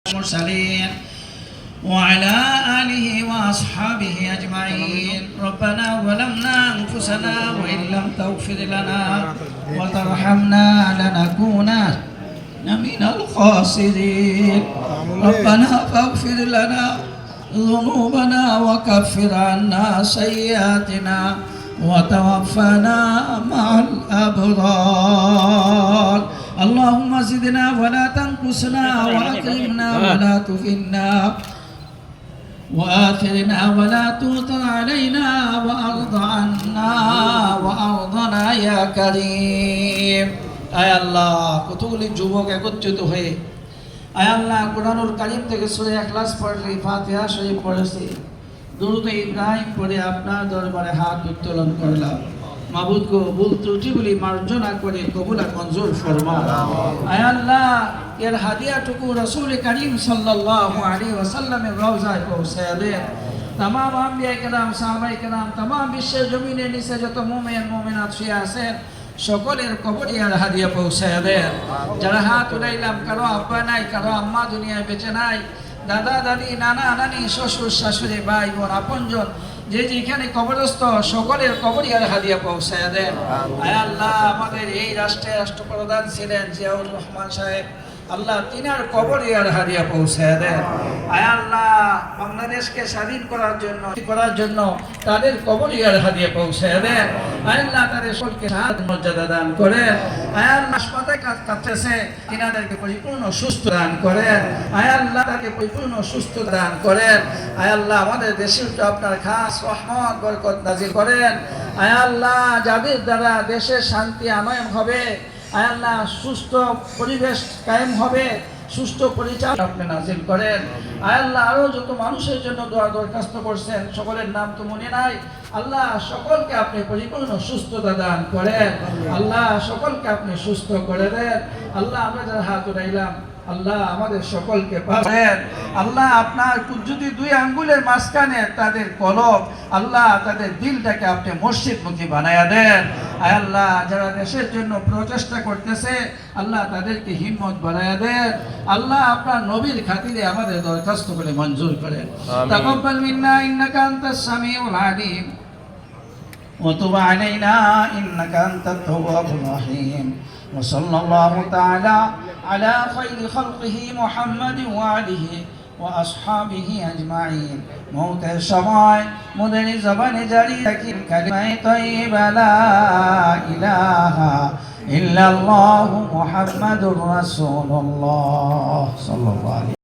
المرسلين وعلى آله وأصحابه أجمعين. ربنا ظلمنا أنفسنا وإن لم تغفر لنا وترحمنا لنكونن من الخاسرين. ربنا فاغفر لنا ذنوبنا وكفر عنا سيئاتنا وتوفنا مع الأبرار. اللهم زدنا ولا تنقصنا وأكرمنا ولا تهنا وآثرنا ولا تؤثر علينا وأرض عنا وأرضنا يا كريم. আয় আল্লাহ, কতগুলি যুবক একত্রিত হয়ে আয় আল্লাহ কুরআনুল কারীম থেকে সূরা ইখলাস পড়লে, ফাতিহা শরীফ পড়েছি, দুরূদ ইব্রাহিম পড়ে আপনার দরবারে হাত উত্তোলন করলাম। মাবুদ গো, ভুল ত্রুটিগুলি মার্জনা করে কবুল আর মঞ্জুর ফরমাও। আয় আল্লাহ, এর হাদিয়াটুকু রাসূল করিম সাল্লাল্লাহু আলাইহি ওয়াসাল্লামের রওজায় পৌঁছায় দেন। तमाम আম্বিয়া কেরাম, সাহাবায়ে কেরাম, तमाम বিশ্বের জমিনের নিচে যত মুমিন মুমিনাত শুয়ে আছেন সকলের কবরে আর হাদিয়া পৌঁছায় দেন। যারা হাত উঠাইলাম, কারো আব্বা নাই, কারো আম্মা দুনিয়ায় বেঁচে নাই, দাদা দাদি, নানা নানি, শ্বশুর শাশুড়ি, ভাই বোন, আপনজন যে যেখানে কবরস্থ সকলের কবরে আর হাদিয়া পৌঁছায় দেন। আয় আল্লাহ, আমাদের এই রাষ্ট্রের রাষ্ট্রপ্রধান ছিলেন জিয়াউর রহমান সাহেব, আল্লাহ তিনার কবরে আর হাদিয়া পৌঁছায় দেন। আয় আল্লাহ, বাংলাদেশকে স্বাধীন করার জন্য তাদের কবরে আর হাদিয়া পৌঁছায় দেন। আয় আল্লাহ, তাদের সকলকে মর্যাদা দান করেন। আয় আল্লাহ, হাসপাতালে কাটতেছে তিনাদেরকে পরিপূর্ণ সুস্থ দান করেন। আয় আল্লাহ, তাকে পরিপূর্ণ সুস্থ দান করেন। আয় আল্লাহ, আমাদের দেশের উপর আপনার খাস রহমত বরকত নাজিল করেন। আয় আল্লাহ, যাদের দ্বারা দেশের শান্তি আনয়ন হবে, আয় আল্লাহ, সুস্থ পরিবেশ কায়েম হবে, সুস্থ পরিচালনা আপনি নাজিল করেন। আয় আল্লাহ, আরো যত মানুষের জন্য দোয়া দরখাস্ত করছেন সকলের নাম তো মনে নাই, আল্লাহ সকলকে আপনি পরিপূর্ণ সুস্থতা দান করেন। আল্লাহ সকলকে আপনি সুস্থ করে দেন। আল্লাহ, আমরা যারা হাত উঠাইলাম, আল্লাহ আমাদের সকলকে পাবেন। আল্লাহ, আপনার যদি দুই আঙ্গুলের মাঝখানে তাদের কলব, আল্লাহ তাদের দিলটাকে আপনি মসজিদমুখী বানায়া দেন। আয় আল্লাহ, যারা দেশের জন্য প্রচেষ্টা করতেছে, আল্লাহ তাদেরকে হিম্মত বানায়া দেন। আল্লাহ, আপনার নবীর খাতিরে আমাদের দরখাস্ত করে মঞ্জুর করেন। তাকাব্বাল মিন্না ইন্নাকা আনতাস সামিউল আলিম ওয়া তুব আলাইনা ইন্নাকা আনতাত তাওয়াবুর রহিম। ওয়া সাল্লাল্লাহু তাআলা আলা খায়রি খালকিহি মুহাম্মাদিন ওয়া আলিহি ওয়া আসহাবিহি আজমাইন। মওতের সময় মুদের জবানে জারি রাখি কালিমায়ে তাইয়্যিবা লা ইলাহা ইল্লাল্লাহু মুহাম্মাদুর রাসূলুল্লাহ সাল্লাল্লাহু আলাইহি